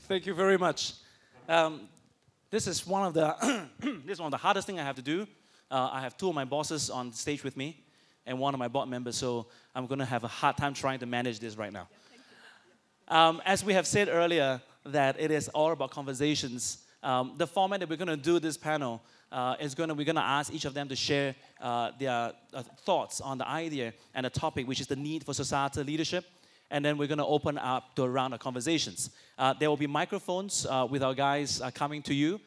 Thank you very much. This is one of the this is one of the hardest things I have to do. I have two of my bosses on stage with me, and one of my board members. So I'm going to have a hard time trying to manage this right now. As we have said earlier, that it is all about conversations. The format that we're going to do this panel we're going to ask each of them to share their thoughts on the idea and the topic, which is the need for societal leadership. And then we're going to open up to a round of conversations. There will be microphones with our guys coming to you.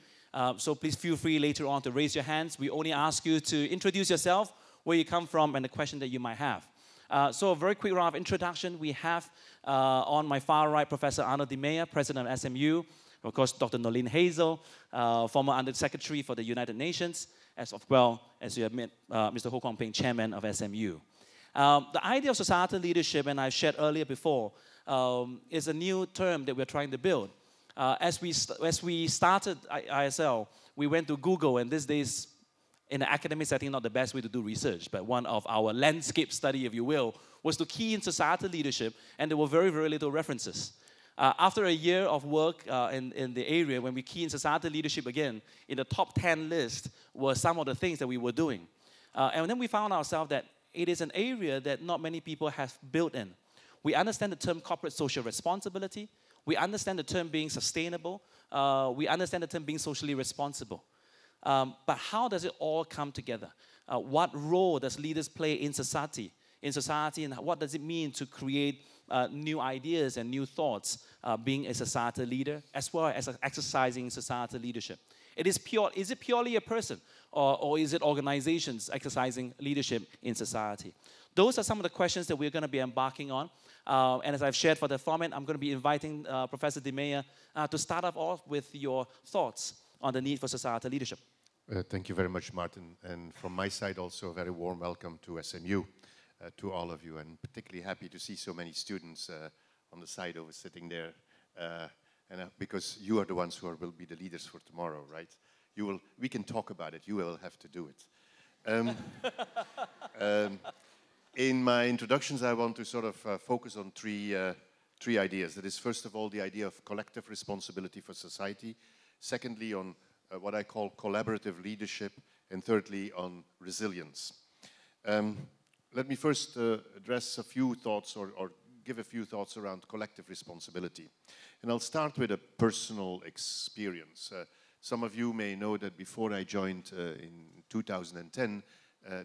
So please feel free later on to raise your hands. We only ask you to introduce yourself, where you come from, and the question that you might have. So a very quick round of introduction. We have on my far right Professor Arnoud, Meyer, President of SMU. Of course, Dr. Noeleen, Heyzer, former Undersecretary for the United Nations, as well as you have met Mr. Kwon, Chairman of SMU. The idea of societal leadership, and I shared earlier before, is a new term that we're trying to build. As we started ISL, we went to Google, and these days, in the academic setting, not the best way to do research, but one of our landscape study, if you will, was to key in societal leadership, and there were very, very little references. After a year of work in the area, when we key in societal leadership again, in the top 10 list were some of the things that we were doing. And then we found ourselves that it is an area that not many people have built in. We understand the term corporate social responsibility. We understand the term being sustainable. We understand the term being socially responsible. But how does it all come together? What role does leaders play in society? And what does it mean to create new ideas and new thoughts being a societal leader, as well as exercising societal leadership? Is it purely a person, or is it organizations exercising leadership in society? Those are some of the questions that we're going to be embarking on. And as I've shared for the format, I'm going to be inviting Professor Meyer to start off with your thoughts on the need for societal leadership. Thank you very much, Martin. And from my side also, a very warm welcome to SMU, to all of you. And particularly happy to see so many students on the side over sitting there. Because you are the ones who will be the leaders for tomorrow, right? We can talk about it. You will have to do it. In my introductions, I want to sort of focus on three ideas. That is, first of all, the idea of collective responsibility for society. Secondly, on what I call collaborative leadership. And thirdly, on resilience. Let me first address a few thoughts or give a few thoughts around collective responsibility. And I'll start with a personal experience. Some of you may know that before I joined in 2010,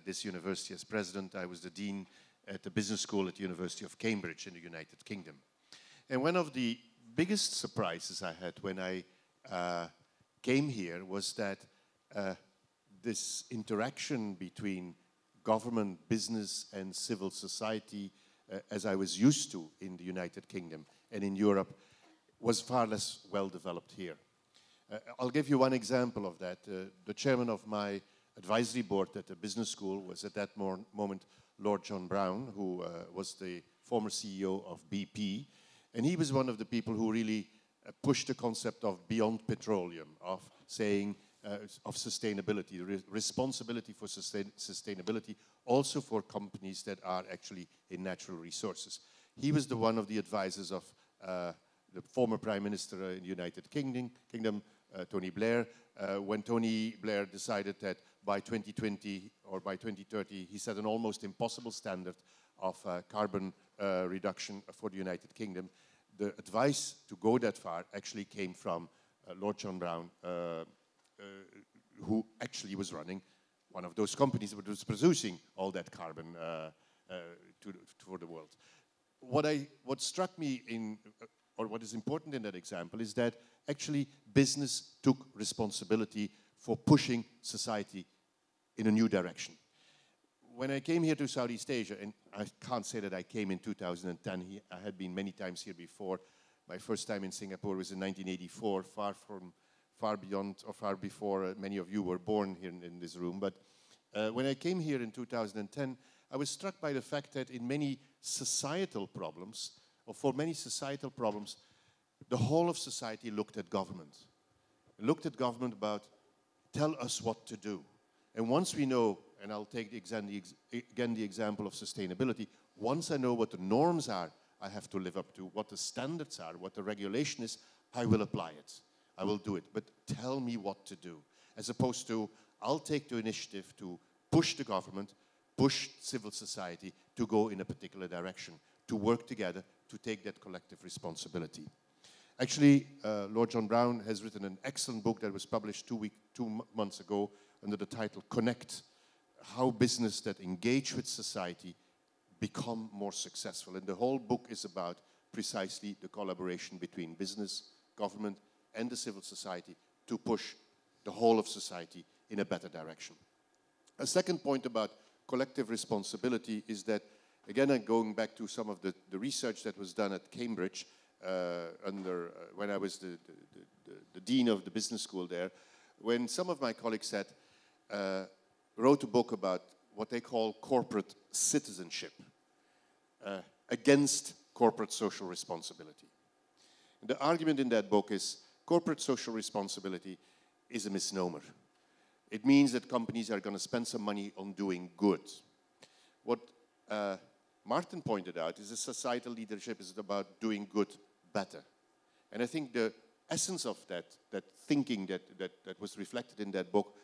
this university as president, I was the dean at the business school at the University of Cambridge in the United Kingdom. And one of the biggest surprises I had when I came here was that this interaction between government, business, and civil society, as I was used to in the United Kingdom and in Europe, was far less well developed here. I'll give you one example of that. The chairman of my advisory board at the business school was at that moment Lord John Browne, who was the former CEO of BP. And he was one of the people who really pushed the concept of beyond petroleum, of saying, of sustainability, responsibility for sustainability, also for companies that are actually in natural resources. He was one of the advisors of the former Prime Minister in the United Kingdom, Tony Blair, when Tony Blair decided that by 2020 or by 2030, he set an almost impossible standard of carbon reduction for the United Kingdom. The advice to go that far actually came from Lord John Browne, who actually was running one of those companies that was producing all that carbon for the world. What struck me or what is important in that example is that actually business took responsibility for pushing society in a new direction. When I came here to Southeast Asia, and I can't say that I came in 2010, I had been many times here before. My first time in Singapore was in 1984, far beyond or far before many of you were born here in this room. But when I came here in 2010, I was struck by the fact that in many societal problems, or for many societal problems, the whole of society looked at government. Looked at government about, tell us what to do. And once we know, and I'll take again the example of sustainability, once I know what the norms are I have to live up to, what the standards are, what the regulation is, I will apply it. I will do it. But tell me what to do. As opposed to, I'll take the initiative to push the government, push civil society to go in a particular direction, to work together, to take that collective responsibility. Actually, Lord John Brown has written an excellent book that was published 2 months ago under the title Connect, how business that engage with society become more successful. And the whole book is about precisely the collaboration between business, government, and the civil society to push the whole of society in a better direction. A second point about collective responsibility is that, again, I'm going back to some of the research that was done at Cambridge when I was the dean of the business school there, when some of my colleagues said, wrote a book about what they call corporate citizenship against corporate social responsibility. And the argument in that book is corporate social responsibility is a misnomer. It means that companies are going to spend some money on doing good. What Martin pointed out is that societal leadership is about doing good better. And I think the essence of that thinking that was reflected in that book,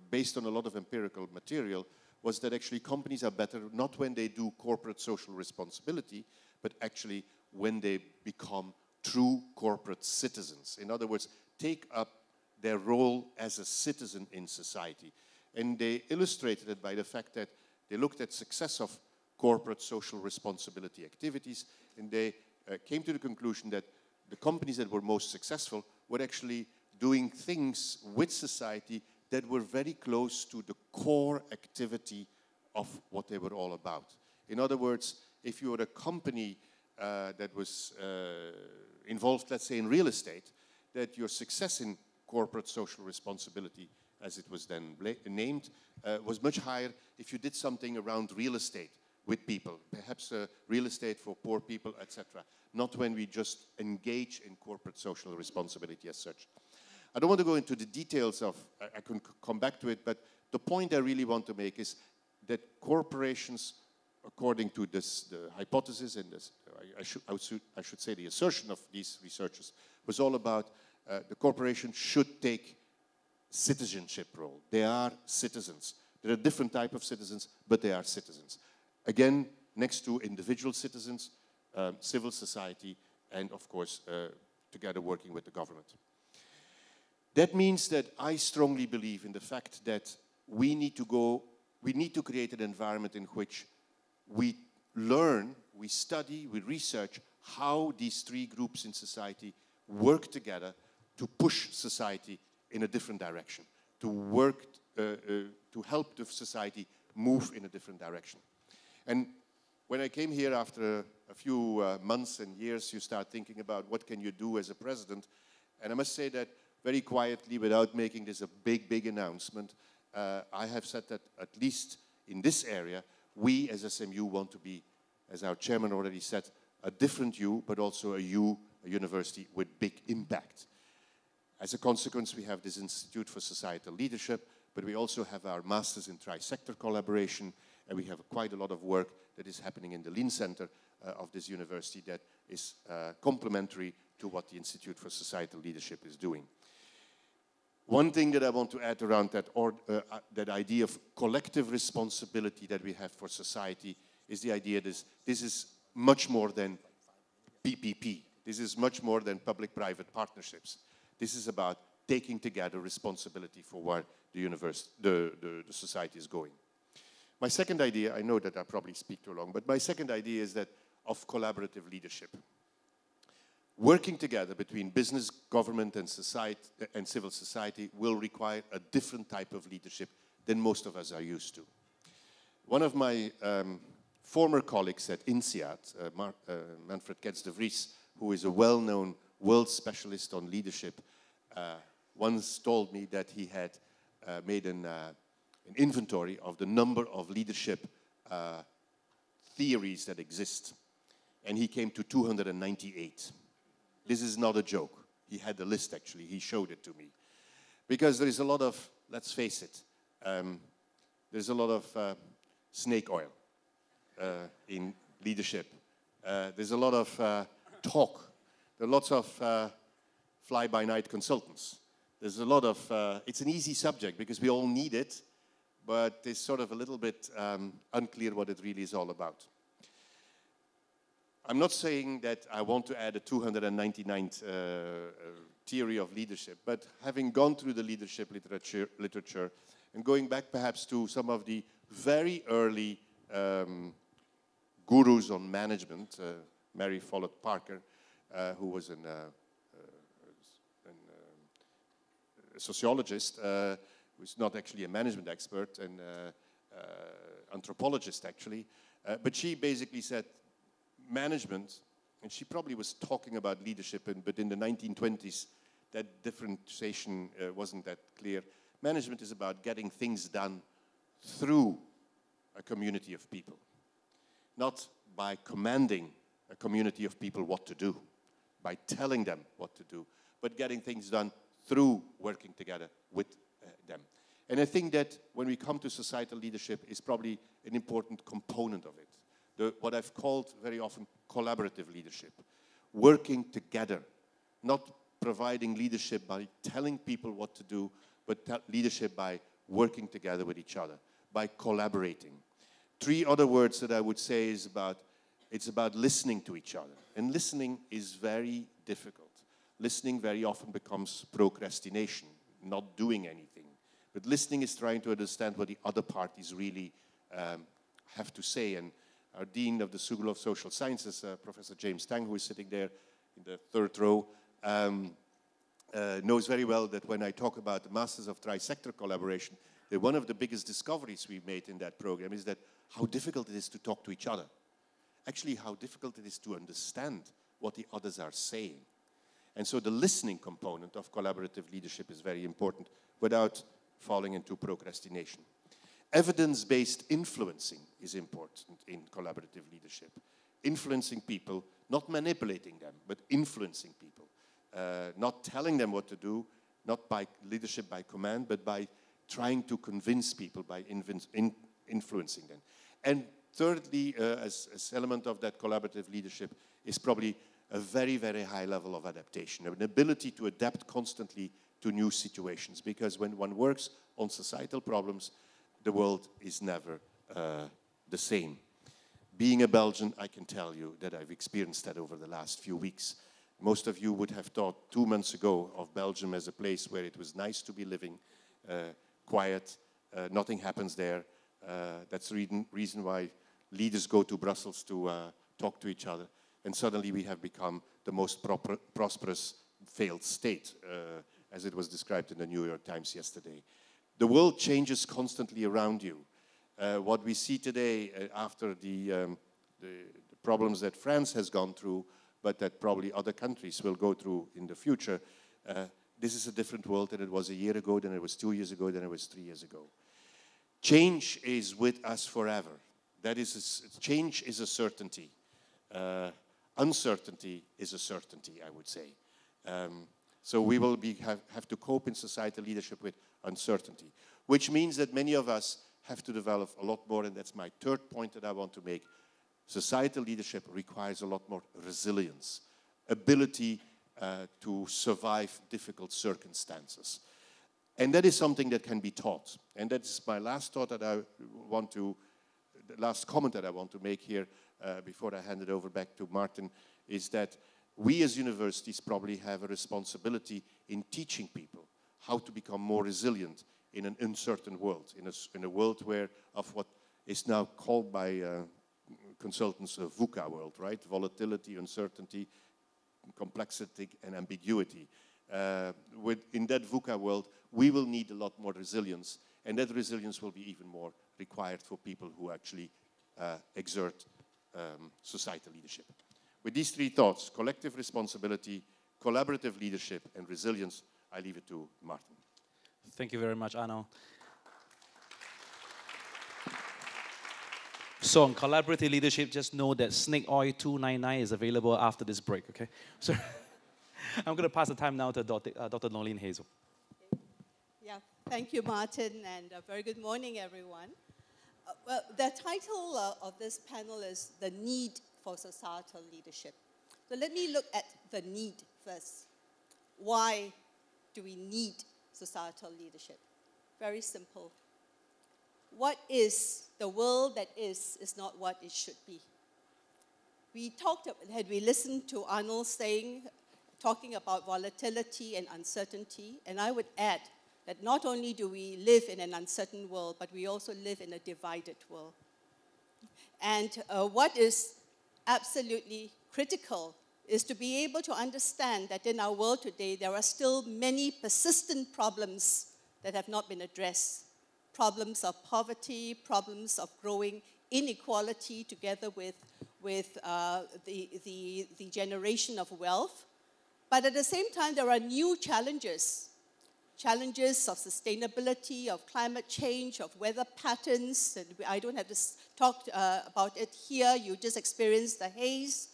based on a lot of empirical material, was that actually companies are better not when they do corporate social responsibility, but actually when they become true corporate citizens. In other words, take up their role as a citizen in society. And they illustrated it by the fact that they looked at success of corporate social responsibility activities, and they came to the conclusion that the companies that were most successful were actually doing things with society that were very close to the core activity of what they were all about. In other words, if you were a company that was involved, let's say, in real estate, that your success in corporate social responsibility, as it was then named, was much higher if you did something around real estate with people, perhaps real estate for poor people, etc. Not when we just engage in corporate social responsibility as such. I don't want to go into the details of, I can come back to it, but the point I really want to make is that corporations, according to this, the hypothesis and this, I should say the assertion of these researchers, was all about the corporation should take citizenship role. They are citizens. There are different types of citizens, but they are citizens. Again, next to individual citizens, civil society, and of course, together working with the government. That means that I strongly believe in the fact that we need to create an environment in which we learn, we study, we research how these three groups in society work together to push society in a different direction, to work, to help the society move in a different direction. And when I came here after a few months and years, you start thinking about what can you do as a president. And I must say that very quietly, without making this a big announcement, I have said that at least in this area, we as SMU want to be, as our chairman already said, a different U, but also a university with big impact. As a consequence, we have this Institute for Societal Leadership, but we also have our Masters in Tri-Sector Collaboration, and we have quite a lot of work that is happening in the Lean Center of this university that is complementary to what the Institute for Societal Leadership is doing. One thing that I want to add around that, that idea of collective responsibility that we have for society is the idea that this is much more than PPP. This is much more than public-private partnerships. This is about taking together responsibility for where the society is going. My second idea, I know that I probably speak too long, but my second idea is that of collaborative leadership. Working together between business, government, and society and civil society will require a different type of leadership than most of us are used to. One of my former colleagues at INSEAD, Manfred Ketz de Vries, who is a well-known world specialist on leadership, once told me that he had made an inventory of the number of leadership theories that exist, and he came to 298. This is not a joke. He had the list, actually. He showed it to me. Because there is a lot of, let's face it, there's a lot of snake oil in leadership. There's a lot of talk. There are lots of fly-by-night consultants. There's a lot of, it's an easy subject because we all need it, but it's sort of a little bit unclear what it really is all about. I'm not saying that I want to add a 299th theory of leadership, but having gone through the leadership literature and going back perhaps to some of the very early gurus on management, Mary Follett Parker, who was a sociologist, who's not actually a management expert, and anthropologist actually, but she basically said management, and she probably was talking about leadership, but in the 1920s that differentiation wasn't that clear. Management is about getting things done through a community of people, not by commanding a community of people what to do, by telling them what to do, but getting things done through working together with them. And I think that when we come to societal leadership is probably an important component of it. What I've called very often collaborative leadership. Working together, not providing leadership by telling people what to do, but leadership by working together with each other, by collaborating. Three other words that I would say is it's about listening to each other. And listening is very difficult. Listening very often becomes procrastination, not doing anything. But listening is trying to understand what the other parties really have to say. And our Dean of the School of Social Sciences, Professor James Tang, who is sitting there in the third row, knows very well that when I talk about the Masters of Tri-Sector Collaboration, that one of the biggest discoveries we made in that program is that how difficult it is to talk to each other. Actually, how difficult it is to understand what the others are saying. And so the listening component of collaborative leadership is very important without falling into procrastination. Evidence-based influencing is important in collaborative leadership. Influencing people, not manipulating them, but influencing people. Not telling them what to do, not by leadership by command, but by trying to convince people, by influencing them. And thirdly, as element of that collaborative leadership is probably a very, very high level of adaptation, an ability to adapt constantly to new situations. Because when one works on societal problems, the world is never the same. Being a Belgian, I can tell you that I've experienced that over the last few weeks. Most of you would have thought 2 months ago of Belgium as a place where it was nice to be living, quiet, nothing happens there. That's the reason why leaders go to Brussels to talk to each other. And suddenly we have become the most prosperous failed state, as it was described in the New York Times yesterday. The world changes constantly around you. What we see today after the problems that France has gone through, but that probably other countries will go through in the future, this is a different world than it was a year ago, than it was 2 years ago, than it was 3 years ago. Change is with us forever. That is, change is a certainty. Uncertainty is a certainty, I would say. So we will have to cope in societal leadership with uncertainty, which means that many of us have to develop a lot more, and that's my third point that I want to make. Societal leadership requires a lot more resilience, ability to survive difficult circumstances. And that is something that can be taught. And that's my last thought that I want to, the last comment that I want to make here before I hand it over back to Martin, is that we as universities probably have a responsibility in teaching people how to become more resilient in an uncertain world, in a world where of what is now called by consultants a VUCA world, right? Volatility, uncertainty, complexity, and ambiguity. In that VUCA world, we will need a lot more resilience, and that resilience will be even more required for people who actually exert societal leadership. With these three thoughts, collective responsibility, collaborative leadership, and resilience, I leave it to Martin. Thank you very much, Arnoud. So on collaborative leadership, just know that Snake Oil 299 is available after this break, okay? So I'm going to pass the time now to Dr. Noeleen Heyzer. Yeah, thank you, Martin, and a very good morning, everyone. Well, the title of this panel is The Need for Societal Leadership. So let me look at the need first. why do we need societal leadership? Very simple. What is the world that is not what it should be. Had we listened to Arnold talking about volatility and uncertainty, and I would add that not only do we live in an uncertain world, but we also live in a divided world. And what is absolutely critical is to be able to understand that in our world today, there are still many persistent problems that have not been addressed. Problems of poverty, problems of growing inequality together with the generation of wealth. But at the same time, there are new challenges. Challenges of sustainability, of climate change, of weather patterns. And I don't have to talk about it here. You just experienced the haze,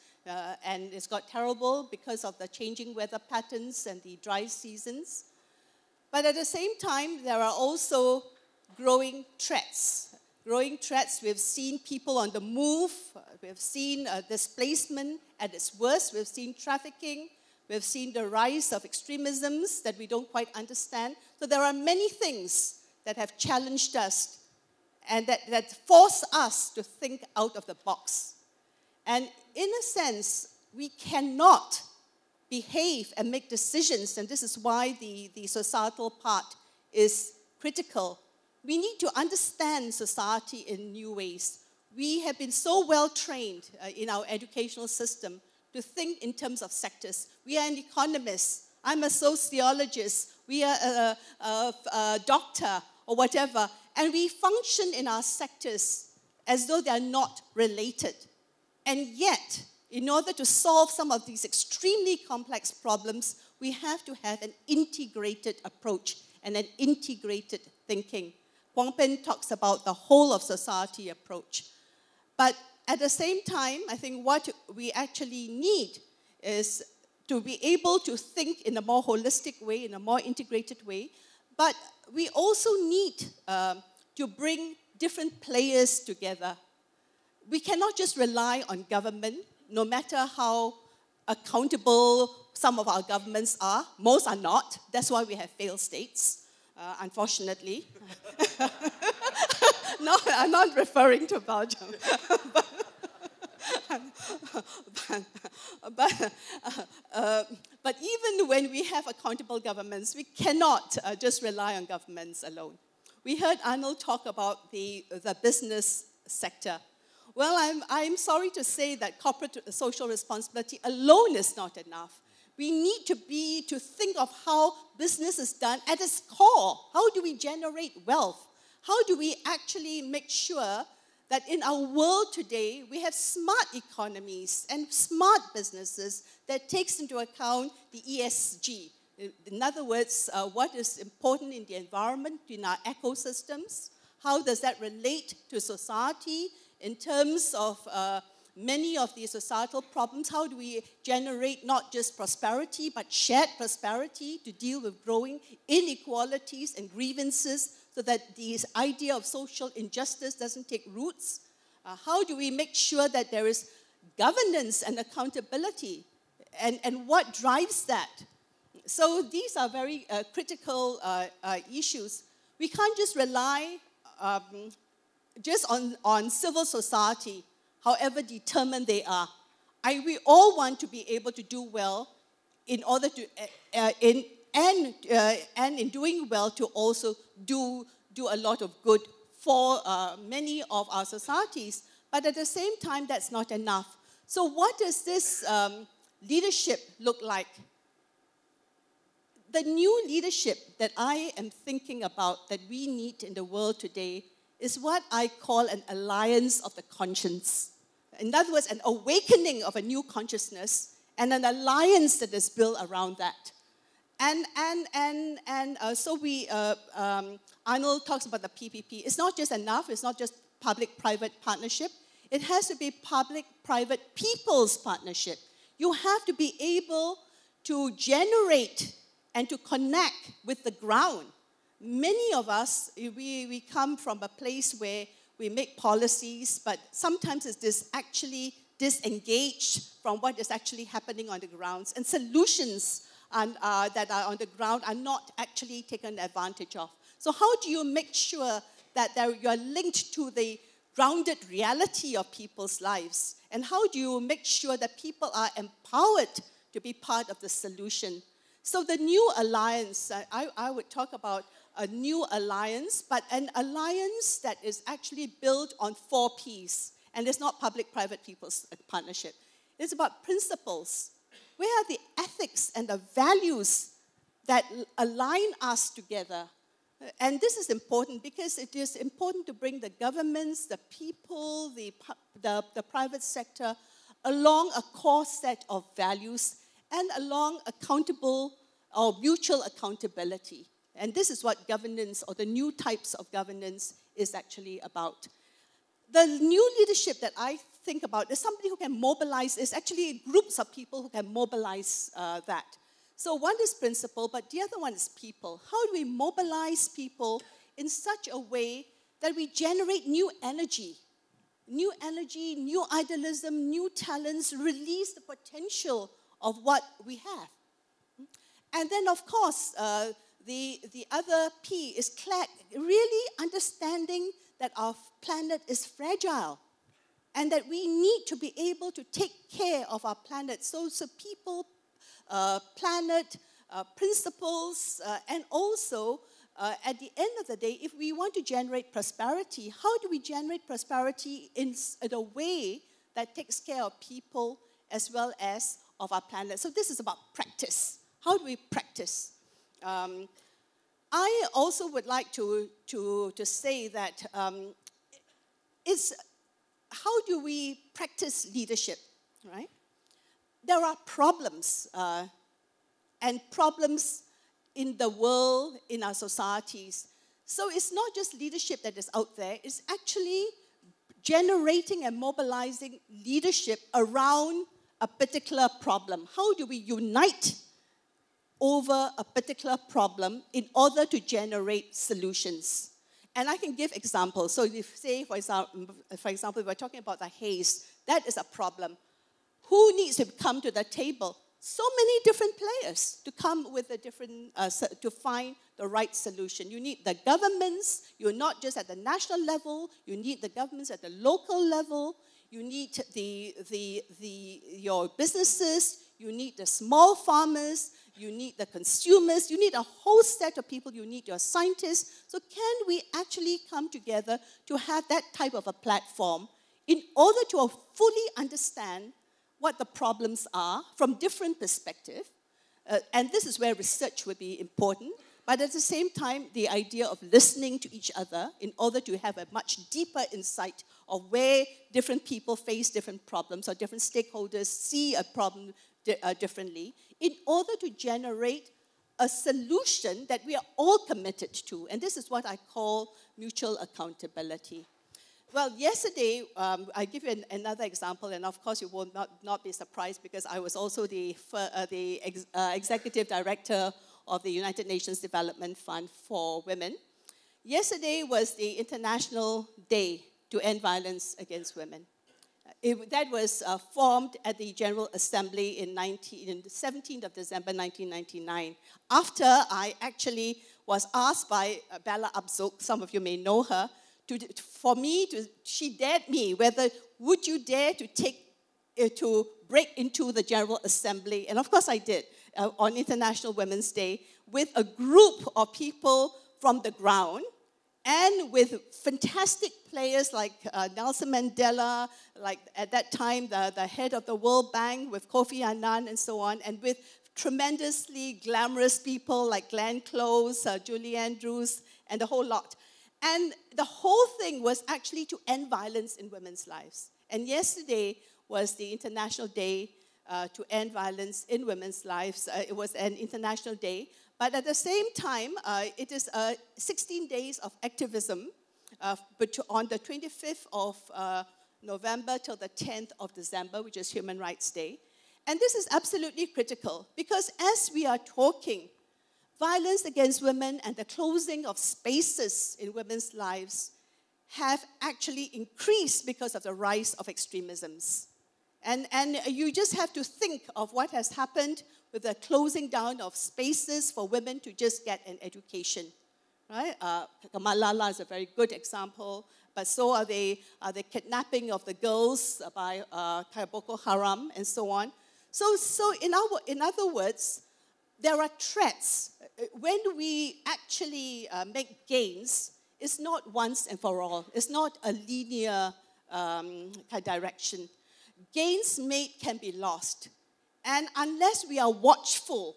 and it's got terrible because of the changing weather patterns and the dry seasons. But at the same time, there are also growing threats. Growing threats, we've seen people on the move. We've seen displacement at its worst. We've seen trafficking. We've seen the rise of extremisms that we don't quite understand. So there are many things that have challenged us and that force us to think out of the box. And in a sense, we cannot behave and make decisions, and this is why the societal part is critical. We need to understand society in new ways. We have been so well trained in our educational system to think in terms of sectors. We are an economist. I'm a sociologist. We are a doctor or whatever. And we function in our sectors as though they are not related. And yet, in order to solve some of these extremely complex problems, we have to have an integrated approach and an integrated thinking. Kwon talks about the whole of society approach. But at the same time, I think what we actually need is to be able to think in a more holistic way, in a more integrated way. But we also need to bring different players together. We cannot just rely on government, no matter how accountable some of our governments are. Most are not. That's why we have failed states. Unfortunately. No, I'm not referring to Belgium. But even when we have accountable governments, we cannot just rely on governments alone. We heard Arnold talk about the business sector. Well, I'm sorry to say that corporate social responsibility alone is not enough. We need to think of how business is done at its core. How do we generate wealth? How do we actually make sure that in our world today, we have smart economies and smart businesses that takes into account the ESG? In other words, what is important in the environment, in our ecosystems? How does that relate to society in terms of many of the societal problems? How do we generate not just prosperity, but shared prosperity to deal with growing inequalities and grievances so that this idea of social injustice doesn't take roots? How do we make sure that there is governance and accountability? And what drives that? So these are very critical issues. We can't just rely just on civil society, however determined they are. We all want to be able to do well in order to, and in doing well to also do a lot of good for many of our societies. But at the same time, that's not enough. So what does this leadership look like? The new leadership that I am thinking about that we need in the world today is what I call an alliance of the conscience. In other words, an awakening of a new consciousness and an alliance that is built around that. So Arnold talks about the PPP. It's not just enough. It's not just public-private partnership. It has to be public-private people's partnership. You have to be able to generate and to connect with the ground. Many of us, we come from a place where we make policies, but sometimes it's actually disengaged from what is actually happening on the grounds. And solutions and, that are on the ground are not actually taken advantage of. So how do you make sure that you're linked to the grounded reality of people's lives? And how do you make sure that people are empowered to be part of the solution? So the new alliance, I would talk about a new alliance, but an alliance that is actually built on 4 Ps. And it's not public-private people's partnership. It's about principles. Where are the ethics and the values that align us together? And this is important because it is important to bring the governments, the people, the private sector along a core set of values and along accountable or mutual accountability. And this is what governance or the new types of governance is actually about. The new leadership that I think about is somebody who can mobilize, is actually groups of people who can mobilize that. So one is principle, but the other one is people. How do we mobilize people in such a way that we generate new energy, new idealism, new talents, release the potential of what we have? And then, of course, the other P is really understanding that our planet is fragile and that we need to be able to take care of our planet. So people, planet, principles, and also, at the end of the day, if we want to generate prosperity, how do we generate prosperity in a way that takes care of people as well as of our planet? So this is about practice. How do we practice? I also would like to say that it's how do we practice leadership, right? There are problems, and problems in the world, in our societies. So it's not just leadership that is out there, it's actually generating and mobilizing leadership around a particular problem. How do we unite over a particular problem in order to generate solutions? And I can give examples. So if, say, for example, we're talking about the haze, that is a problem. Who needs to come to the table? So many different players to come with a different, to find the right solution. You need the governments. You're not just at the national level. You need the governments at the local level. You need your businesses. You need the small farmers. You need the consumers. You need a whole set of people. You need your scientists. So can we actually come together to have that type of a platform in order to fully understand what the problems are from different perspectives? And this is where research would be important. But at the same time, the idea of listening to each other in order to have a much deeper insight of where different people face different problems or different stakeholders see a problem differently in order to generate a solution that we are all committed to. And this is what I call mutual accountability. Well, yesterday, I give you another example, and of course you will not be surprised because I was also the executive director of the United Nations Development Fund for Women. Yesterday was the International Day to End Violence Against Women. That was formed at the General Assembly in the 17th of December 1999, after I actually was asked by Bella Abzug, some of you may know her, she dared me whether would you dare to break into the General Assembly, and of course I did, on International Women's Day, with a group of people from the ground, and with fantastic players like Nelson Mandela, like at that time the head of the World Bank with Kofi Annan and so on, and with tremendously glamorous people like Glenn Close, Julie Andrews, and the whole lot. And the whole thing was actually to end violence in women's lives. And yesterday was the International Day to End Violence in Women's Lives. It was an international day. But at the same time, it is 16 days of activism on the 25th of November till the 10th of December, which is Human Rights Day. And this is absolutely critical because as we are talking, violence against women and the closing of spaces in women's lives have actually increased because of the rise of extremisms. And you just have to think of what has happened with the closing down of spaces for women to just get an education. Right? Malala is a very good example, but so are the kidnapping of the girls by Boko Haram and so on. So in other words, there are threats. When we actually make gains, it's not once and for all. It's not a linear kind of direction. Gains made can be lost. And unless we are watchful,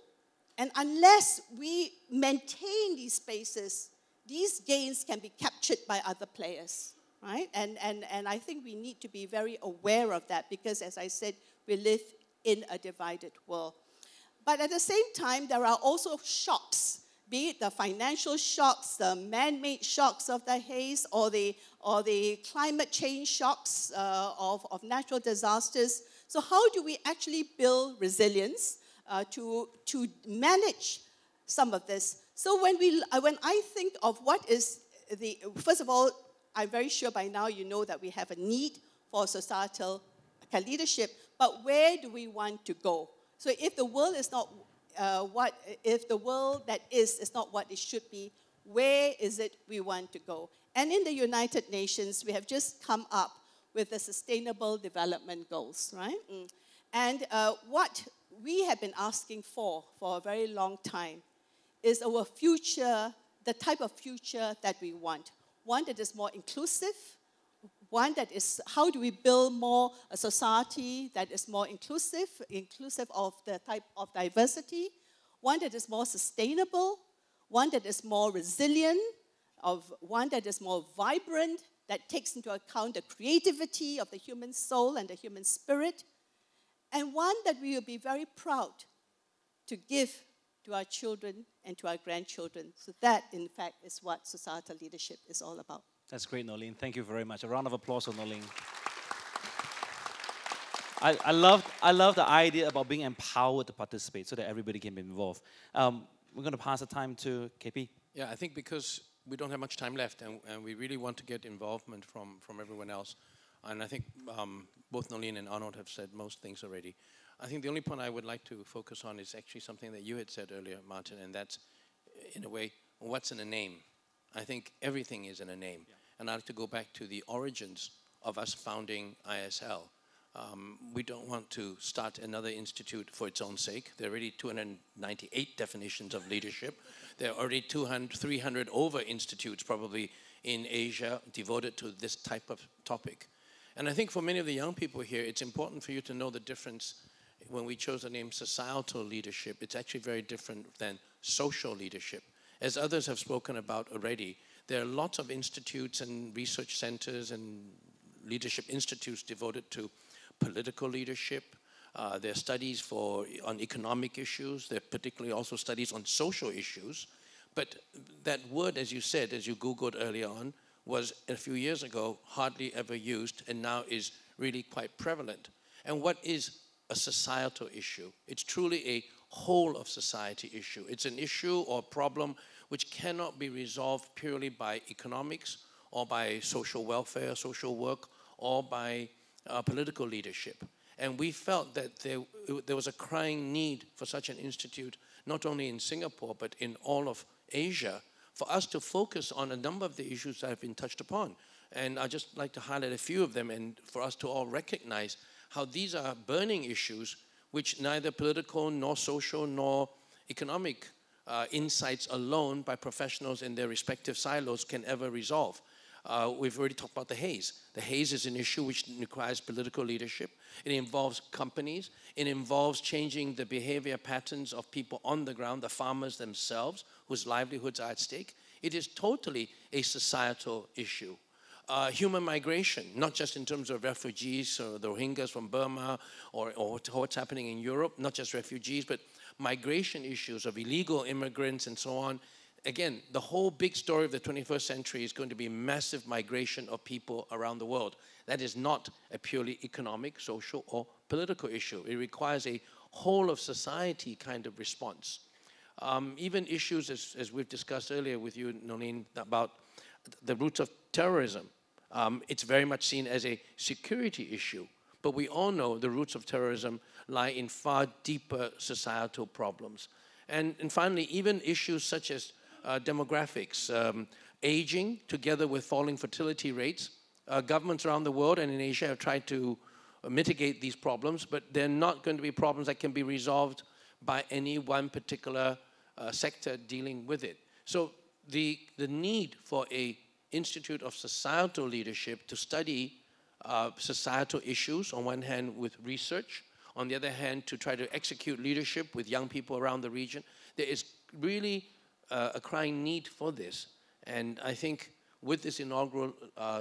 and unless we maintain these spaces, these gains can be captured by other players, right? And I think we need to be very aware of that because, as I said, we live in a divided world. But at the same time, there are also shocks, be it the financial shocks, the man-made shocks of the haze, or the climate change shocks of natural disasters. So how do we actually build resilience to manage some of this? So when I think of what is first of all, I'm very sure by now you know that we have a need for societal leadership, but where do we want to go? So if the world is not if the world that is not what it should be, where is it we want to go? And in the United Nations, we have just come up with the Sustainable Development Goals, right? And what we have been asking for a very long time is our future, the type of future that we want. One that is more inclusive, one that is, how do we build more a society that is more inclusive of the type of diversity, one that is more sustainable, one that is more resilient, one that is more vibrant, that takes into account the creativity of the human soul and the human spirit, and one that we will be very proud to give to our children and to our grandchildren. So that, in fact, is what societal leadership is all about. That's great, Noeleen. Thank you very much. A round of applause for Noeleen. I love the idea about being empowered to participate so that everybody can be involved. We're going to pass the time to KP. Yeah, I think because we don't have much time left and we really want to get involvement from everyone else. And I think both Noeleen and Arnoud have said most things already. I think the only point I would like to focus on is actually something that you had said earlier, Martin, and that's, in a way, what's in a name? I think everything is in a name. Yeah. And I'd like to go back to the origins of us founding ISL. We don't want to start another institute for its own sake. There are already 298 definitions of leadership. There are already 300 over institutes probably in Asia devoted to this type of topic. And I think for many of the young people here, it's important for you to know the difference. When we chose the name societal leadership, it's actually very different than social leadership. As others have spoken about already, there are lots of institutes and research centers and leadership institutes devoted to political leadership. There are studies on economic issues. There are particularly also studies on social issues. But that word, as you said, as you Googled earlier on, was a few years ago hardly ever used and now is really quite prevalent. And what is a societal issue? It's truly a whole of society issue. It's an issue or problem which cannot be resolved purely by economics or by social welfare, social work, or by political leadership. And we felt that there was a crying need for such an institute, not only in Singapore, but in all of Asia, for us to focus on a number of the issues that have been touched upon. And I'd just like to highlight a few of them and for us to all recognize how these are burning issues which neither political nor social nor economic insights alone by professionals in their respective silos can ever resolve. We've already talked about the haze. The haze is an issue which requires political leadership. It involves companies. It involves changing the behavior patterns of people on the ground, the farmers themselves, whose livelihoods are at stake. It is totally a societal issue. Human migration, not just in terms of refugees or the Rohingyas from Burma or what's happening in Europe, not just refugees, but migration issues of illegal immigrants and so on. Again, the whole big story of the 21st century is going to be massive migration of people around the world. That is not a purely economic, social, or political issue. It requires a whole of society kind of response. Even issues, as we've discussed earlier with you, Noeleen, about the roots of terrorism. It's very much seen as a security issue. But we all know the roots of terrorism lie in far deeper societal problems. And finally, even issues such as demographics, aging, together with falling fertility rates. Governments around the world and in Asia have tried to mitigate these problems, but they're not going to be problems that can be resolved by any one particular sector dealing with it. So the need for a Institute of Societal Leadership to study societal issues, on one hand with research, on the other hand to try to execute leadership with young people around the region, there is really a crying need for this. And I think with this inaugural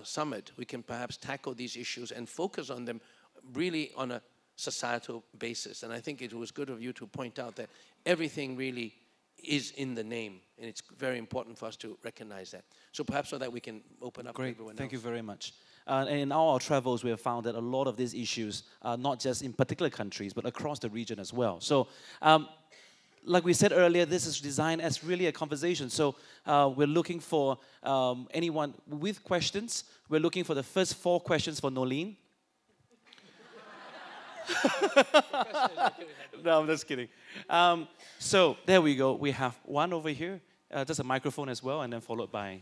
summit, we can perhaps tackle these issues and focus on them really on a societal basis. And I think it was good of you to point out that everything really is in the name, and it's very important for us to recognize that. So perhaps so that we can open up to everyone else. Thank you very much. In all our travels, we have found that a lot of these issues are not just in particular countries, but across the region as well. So, like we said earlier, this is designed as really a conversation. So we're looking for anyone with questions. We're looking for the first 4 questions for Noeleen. No, I'm just kidding. So there we go. We have one over here, just a microphone as well, and then followed by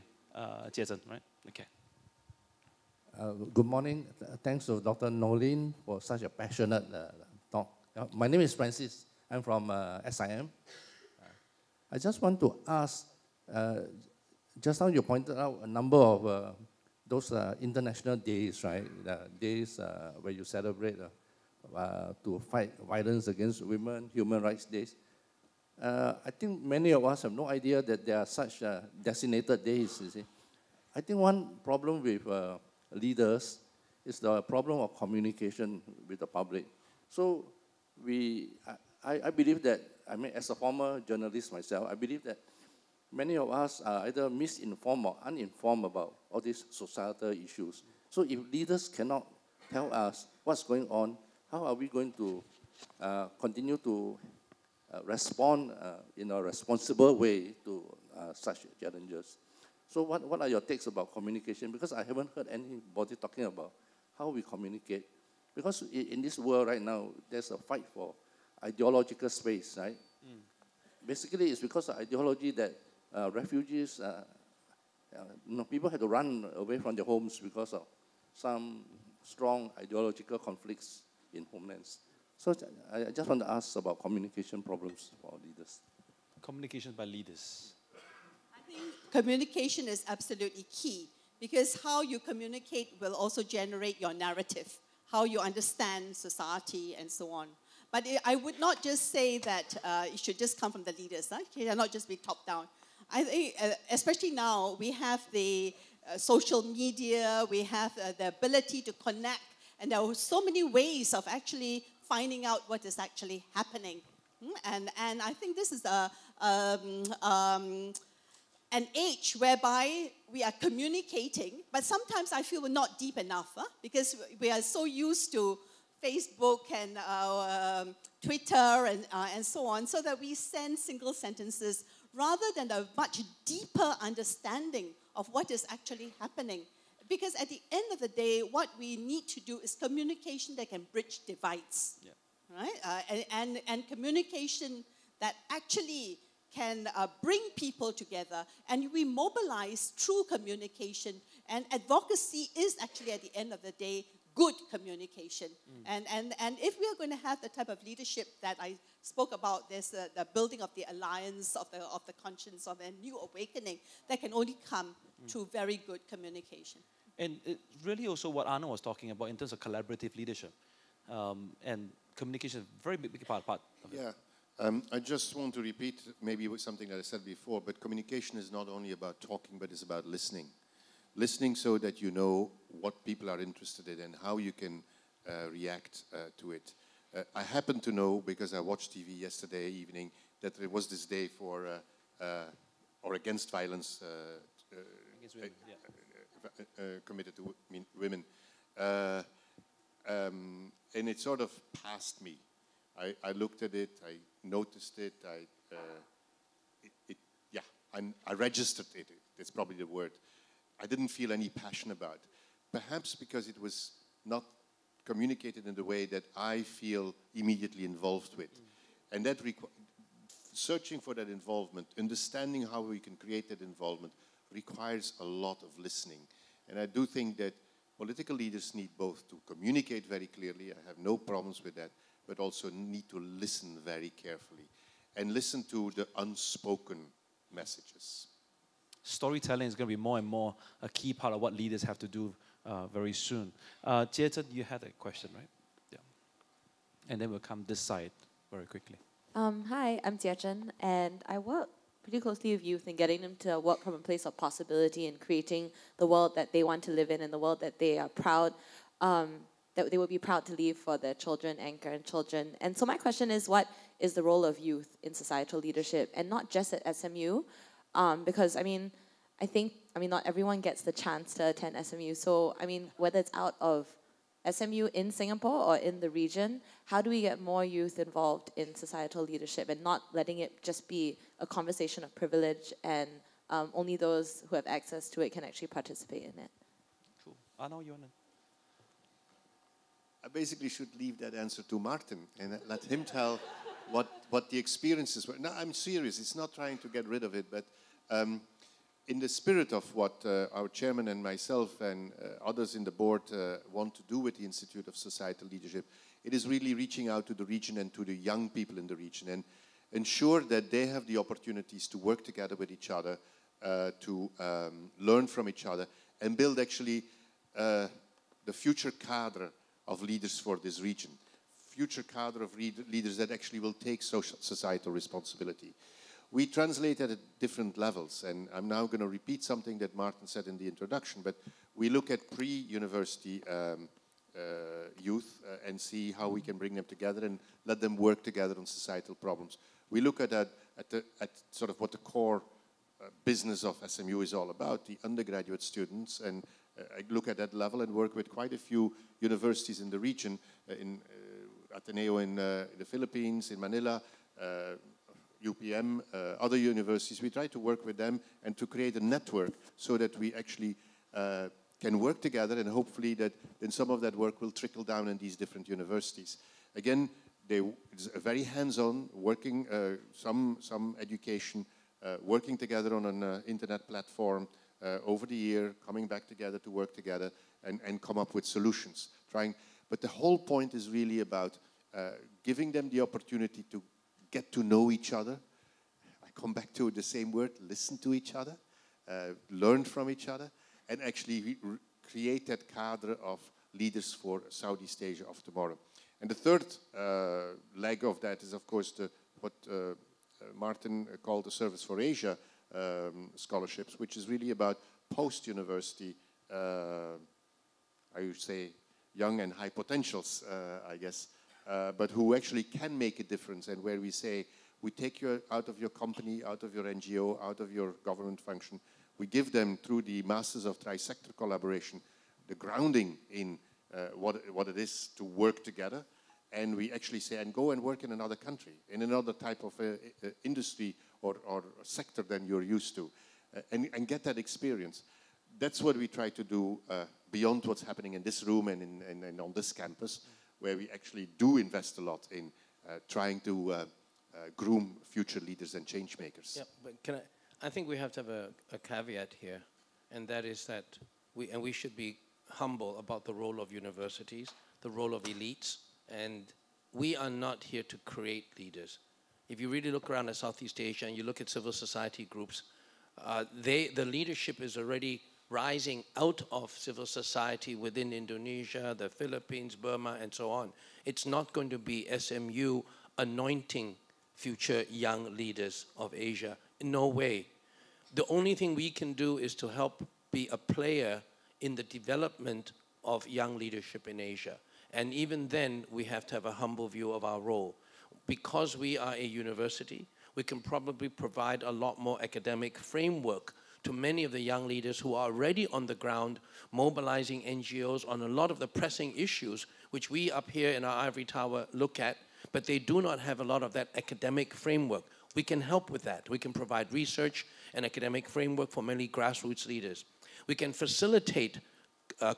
Jason, right? Okay. Good morning. Thanks to Dr. Noeleen for such a passionate talk. My name is Francis. I'm from SIM. I just want to ask, just now you pointed out a number of those international days, right? Days where you celebrate to fight violence against women, human rights days. I think many of us have no idea that there are such designated days, you see. I think one problem with leaders is the problem of communication with the public. So I believe that, I mean, as a former journalist myself, I believe that many of us are either misinformed or uninformed about all these societal issues. So if leaders cannot tell us what's going on, how are we going to continue to respond in a responsible way to such challenges? So what are your takes about communication? Because I haven't heard anybody talking about how we communicate. Because in this world right now, there's a fight for ideological space, right? Basically, it's because of ideology that refugees, people had to run away from their homes because of some strong ideological conflicts in homelands. So I just want to ask about communication problems for leaders. Communication by leaders. I think communication is absolutely key, because how you communicate will also generate your narrative, how you understand society and so on. But I would not just say that it should just come from the leaders. It cannot just be top-down. I think, especially now, we have the social media, we have the ability to connect, and there are so many ways of actually finding out what is actually happening. And I think this is an age whereby we are communicating, but sometimes I feel we're not deep enough, because we are so used to Facebook and Twitter and so on, so that we send single sentences rather than a much deeper understanding of what is actually happening. Because at the end of the day, what we need to do is communication that can bridge divides, right? And communication that actually can bring people together, and we mobilize through communication. And advocacy is actually, at the end of the day, good communication. And if we are going to have the type of leadership that I spoke about, there's the building of the alliance, of the conscience, of a new awakening, that can only come through very good communication. And really also what Arnoud was talking about in terms of collaborative leadership. And communication is a very big part of it. Yeah. I just want to repeat maybe something that I said before, but communication is not only about talking, but it's about listening. Listening so that you know what people are interested in and how you can react to it. I happen to know, because I watched TV yesterday evening, that there was this day for, or against violence Against women, committed to women. And it sort of passed me. I looked at it, I noticed it, I registered it. That's probably the word. I didn't feel any passion about it. Perhaps because it was not communicated in the way that I feel immediately involved with. And that searching for that involvement, understanding how we can create that involvement, requires a lot of listening. And I do think that political leaders need both to communicate very clearly, I have no problems with that, but also need to listen very carefully and listen to the unspoken messages. Storytelling is going to be more and more a key part of what leaders have to do very soon. Jiechen, you had a question, right? Yeah. And then we'll come this side very quickly. Hi, I'm Jiechen, and I work pretty closely with youth in getting them to work from a place of possibility and creating the world that they want to live in and the world that they are proud, that they would be proud to leave for their children and grandchildren. And so my question is, what is the role of youth in societal leadership, and not just at SMU? Because, not everyone gets the chance to attend SMU. So, whether it's out of SMU in Singapore or in the region, how do we get more youth involved in societal leadership and not letting it just be a conversation of privilege and only those who have access to it can actually participate in it? Cool. Arnoud, you want to? I basically should leave that answer to Martin and let him tell what the experiences were. No, I'm serious. It's not trying to get rid of it, but in the spirit of what our chairman and myself and others in the board want to do with the Institute of Societal Leadership, it is really reaching out to the region and to the young people in the region and ensure that they have the opportunities to work together with each other, to learn from each other, and build actually the future cadre of leaders for this region. Future cadre of leaders that actually will take societal responsibility. We translate at different levels, and I'm now going to repeat something that Martin said in the introduction, but we look at pre-university youth and see how we can bring them together and let them work together on societal problems. We look at sort of what the core business of SMU is all about, the undergraduate students, and I look at that level and work with quite a few universities in the region, in Ateneo in the Philippines, in Manila, UPM, other universities. We try to work with them and to create a network so that we actually can work together, and hopefully that then some of that work will trickle down in these different universities. Again, it's a very hands-on, working, some education, working together on an internet platform over the year, coming back together to work together and come up with solutions. But the whole point is really about giving them the opportunity to get to know each other. I come back to the same word, listen to each other, learn from each other, and actually create that cadre of leaders for Southeast Asia of tomorrow. And the third leg of that is, of course, what Martin called the Service for Asia scholarships, which is really about post-university, I would say, young and high potentials, I guess, but who actually can make a difference, and where we say, we take you out of your company, out of your NGO, out of your government function. We give them, through the Masters of Tri-Sector Collaboration, the grounding in what it is to work together. And we actually say, and go and work in another country, in another type of industry or sector than you're used to, and get that experience. That's what we try to do beyond what's happening in this room and on this campus, where we actually do invest a lot in trying to groom future leaders and change makers. Yeah, but I think we have to have a caveat here, and that is that we should be humble about the role of universities, the role of elites, and we are not here to create leaders. If you really look around at Southeast Asia and you look at civil society groups, the leadership is already rising out of civil society within Indonesia, the Philippines, Burma, and so on. It's not going to be SMU anointing future young leaders of Asia. No way. The only thing we can do is to help be a player in the development of young leadership in Asia. And even then, we have to have a humble view of our role. Because we are a university, we can probably provide a lot more academic framework to many of the young leaders who are already on the ground, mobilizing NGOs on a lot of the pressing issues which we up here in our ivory tower look at, but they do not have a lot of that academic framework. We can help with that. We can provide research and academic framework for many grassroots leaders. We can facilitate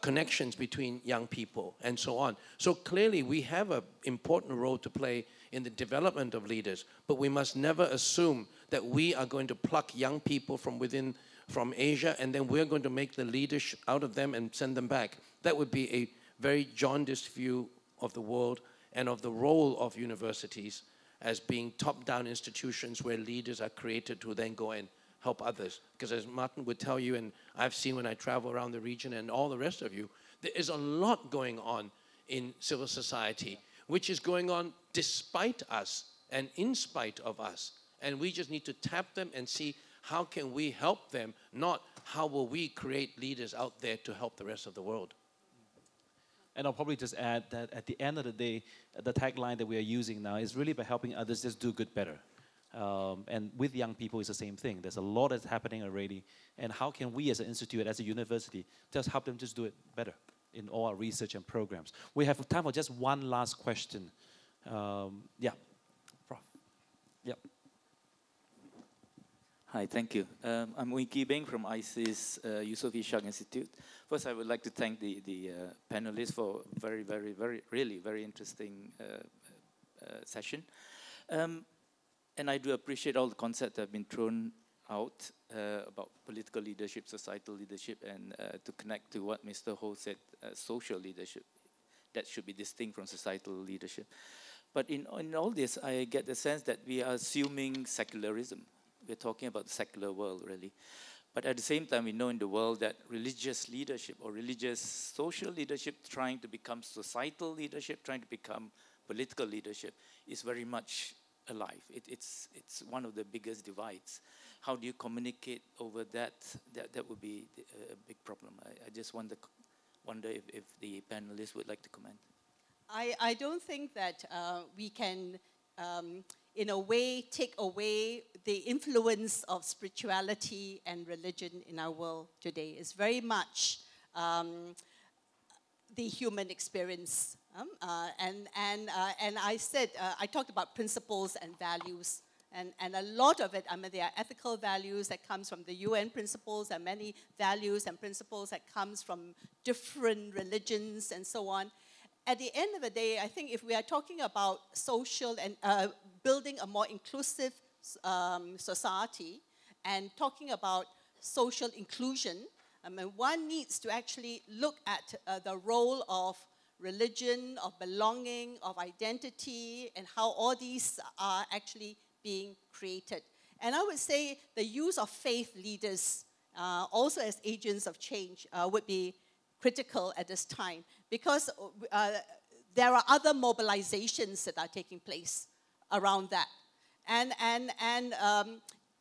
connections between young people and so on. So clearly we have an important role to play in the development of leaders, but we must never assume that we are going to pluck young people from Asia and then we're going to make the leaders out of them and send them back. That would be a very jaundiced view of the world and of the role of universities as being top-down institutions where leaders are created to then go and help others. Because as Martin would tell you, and I've seen when I travel around the region and all the rest of you, there is a lot going on in civil society, which is going on despite us and in spite of us. And we just need to tap them and see how can we help them, not how will we create leaders out there to help the rest of the world. And I'll probably just add that at the end of the day, the tagline that we are using now is really about helping others just do good better. And with young people, it's the same thing. There's a lot that's happening already. And how can we as an institute, as a university, just help them just do it better in all our research and programs? We have time for just one last question. Yeah, Prof. Yep. Hi, thank you. I'm Wee Kee Beng from ISIS Yusof Ishak Institute. First, I would like to thank the panelists for really very interesting session. And I do appreciate all the concepts that have been thrown out about political leadership, societal leadership, and to connect to what Mr. Ho said, social leadership, that should be distinct from societal leadership. But in all this, I get the sense that we are assuming secularism. We're talking about the secular world, really. But at the same time, we know in the world that religious leadership or religious social leadership trying to become societal leadership, trying to become political leadership is very much alive. It's one of the biggest divides. How do you communicate over that? That would be a big problem. I just wonder if the panelists would like to comment. I don't think that we can, in a way, take away the influence of spirituality and religion in our world today. It's very much the human experience. And I said, I talked about principles and values. And a lot of it, I mean, there are ethical values that comes from the UN principles, and many values and principles that comes from different religions and so on. At the end of the day, I think if we are talking about social and building a more inclusive society and talking about social inclusion, I mean, one needs to actually look at the role of religion, of belonging, of identity, and how all these are actually being created. And I would say the use of faith leaders also as agents of change would be critical at this time, because there are other mobilizations that are taking place around that. And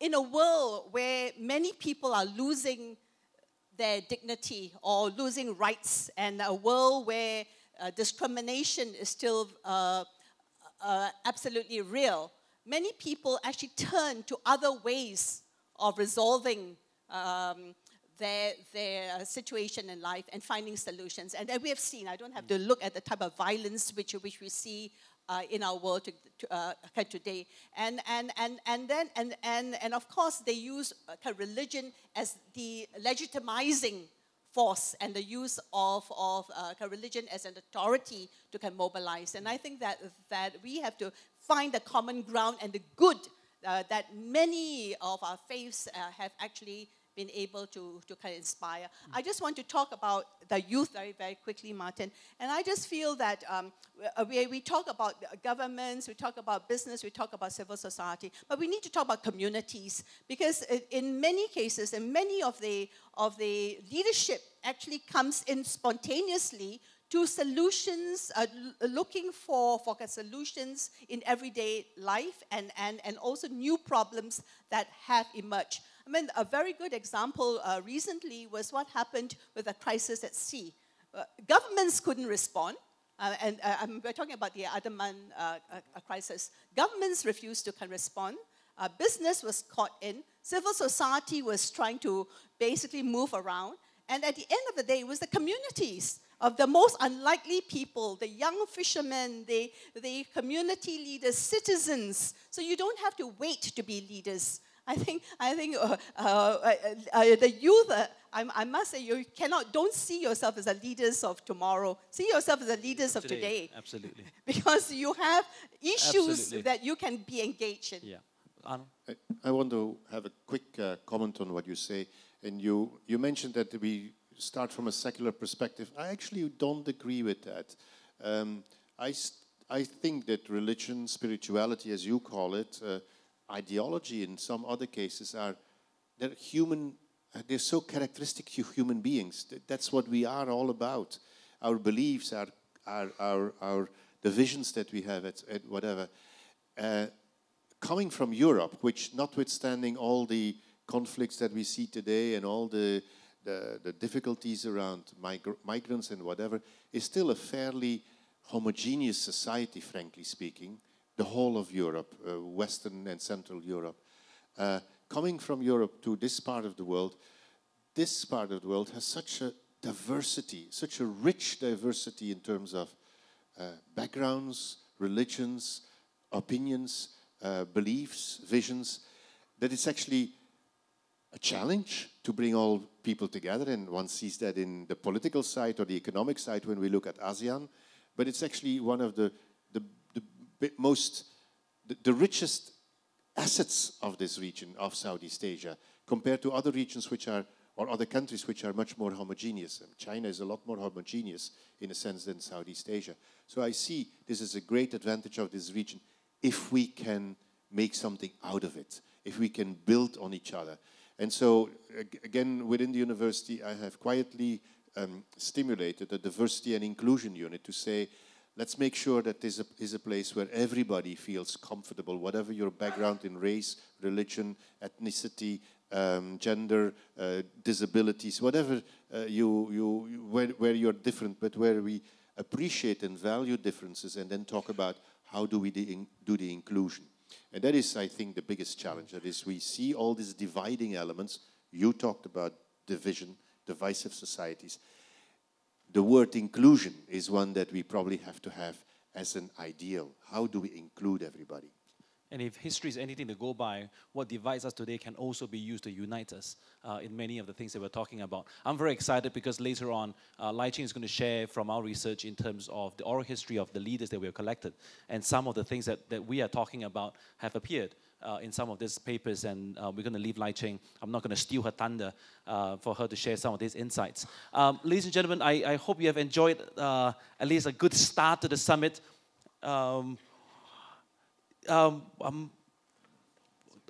in a world where many people are losing their dignity or losing rights, and a world where discrimination is still absolutely real, many people actually turn to other ways of resolving their situation in life and finding solutions. And we have seen, I don't have to look at the type of violence which we see in our world today. And of course, they use religion as the legitimizing force and the use of religion as an authority to mobilize. And I think that we have to find the common ground and the good that many of our faiths have actually been able to kind of inspire. I just want to talk about the youth very, very quickly, Martin. And I just feel that we talk about governments, we talk about business, we talk about civil society, but we need to talk about communities, because in many cases, and many of the leadership actually comes in spontaneously to solutions, looking for solutions in everyday life, and also new problems that have emerged. I mean, a very good example recently was what happened with the crisis at sea. Governments couldn't respond, and we're talking about the Andaman crisis. Governments refused to respond. Business was caught in. Civil society was trying to basically move around. And at the end of the day, it was the communities of the most unlikely people, the young fishermen, the community leaders, citizens. So you don't have to wait to be leaders. I think the youth, I must say, don't see yourself as the leaders of tomorrow. See yourself as the leaders of today. Absolutely. Because you have issues Absolutely. that you can be engaged in. Yeah. Arnoud? I want to have a quick comment on what you say. And you mentioned that we start from a secular perspective. I actually don't agree with that. I think that religion, spirituality, as you call it, ideology in some other cases they're human. They're so characteristic to human beings. That's what we are all about. Our beliefs, the visions that we have, at whatever. Coming from Europe, which, notwithstanding all the conflicts that we see today and all the difficulties around migrants and whatever, is still a fairly homogeneous society, frankly speaking. The whole of Europe, Western and Central Europe. Coming from Europe to this part of the world has such a diversity, such a rich diversity in terms of backgrounds, religions, opinions, beliefs, visions, that it's actually a challenge to bring all people together, and one sees that in the political side or the economic side when we look at ASEAN, but it's actually one of the richest assets of this region of Southeast Asia compared to other regions or other countries which are much more homogeneous. And China is a lot more homogeneous in a sense than Southeast Asia. So I see this is a great advantage of this region if we can make something out of it, if we can build on each other. And so, again, within the university, I have quietly stimulated a diversity and inclusion unit to say, let's make sure that this is a place where everybody feels comfortable, whatever your background in race, religion, ethnicity, gender, disabilities, whatever where you're different, but where we appreciate and value differences and then talk about how do we do the inclusion. And that is, I think, the biggest challenge. That is, we see all these dividing elements. You talked about division, divisive societies. The word inclusion is one that we probably have to have as an ideal. How do we include everybody? And if history is anything to go by, what divides us today can also be used to unite us in many of the things that we're talking about. I'm very excited because later on, Lai Ching is going to share from our research in terms of the oral history of the leaders that we have collected. And some of the things that we are talking about have appeared in some of these papers, and we're going to leave Lai Ching. I'm not going to steal her thunder for her to share some of these insights. Ladies and gentlemen, I hope you have enjoyed at least a good start to the summit.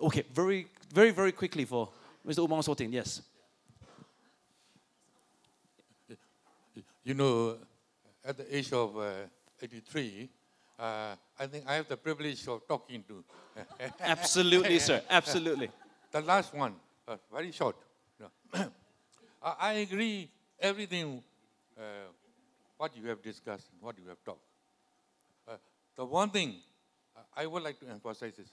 Okay, very quickly for Mr. Umang Sotin, yes. You know, at the age of 83, I think I have the privilege of talking to. Absolutely, sir, absolutely. The last one, very short. I agree everything what you have discussed, what you have talked. The one thing I would like to emphasize is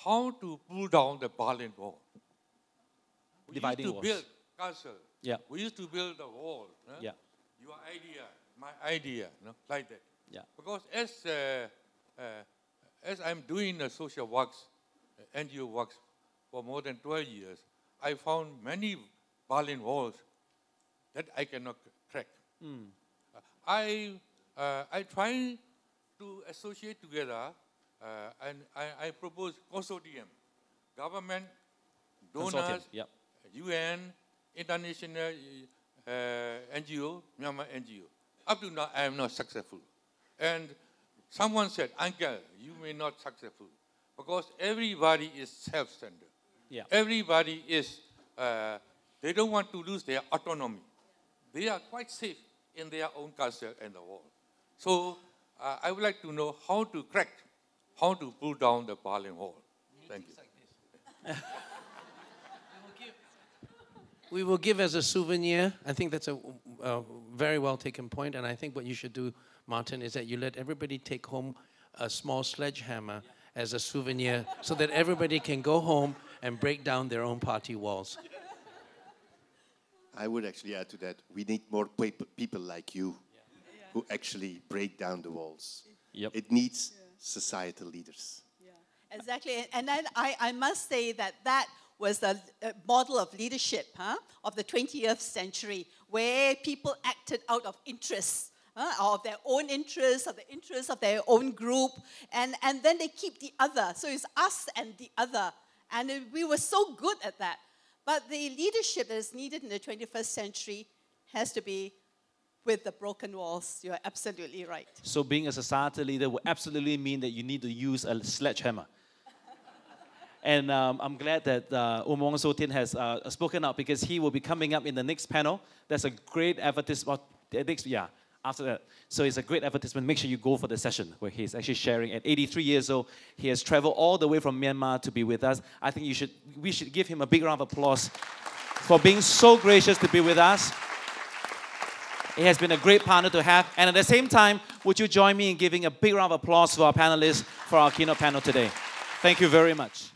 how to pull down the Berlin Wall. We Dividing used to walls. build castle. Yeah. We used to build a wall. Yeah. Your idea, my idea, like that. Yeah. Because as I'm doing social works, NGO works for more than 12 years, I found many Berlin walls that I cannot crack. I try to associate together, and I propose consortium, government, donors, Yep. UN, international NGO, Myanmar NGO. Up to now, I am not successful. And someone said, Uncle, you may not successful because everybody is self-centered. Yeah. Everybody is, they don't want to lose their autonomy. They are quite safe in their own culture and the world. So I would like to know how to crack, how to pull down the Berlin Wall. Thank you. We will give as a souvenir. I think that's a very well taken point, and I think what you should do, Martin, is that you let everybody take home a small sledgehammer as a souvenir so that everybody can go home and break down their own party walls. I would actually add to that, we need more people like you who actually break down the walls. Yep. It needs societal leaders. Exactly, and then I must say that was a model of leadership of the 20th century, where people acted out of interest, of their own interests, of the interests of their own group, and then they keep the other. So it's us and the other. And we were so good at that. But the leadership that is needed in the 21st century has to be with the broken walls. You're absolutely right. So being a society leader will absolutely mean that you need to use a sledgehammer. And I'm glad that Umong Sotin has spoken up, because he will be coming up in the next panel. That's a great advertisement. After that. So it's a great advertisement. Make sure you go for the session where he's actually sharing. At 83 years old, he has traveled all the way from Myanmar to be with us. I think we should give him a big round of applause for being so gracious to be with us. He has been a great partner to have. And at the same time, would you join me in giving a big round of applause for our panelists for our keynote panel today? Thank you very much.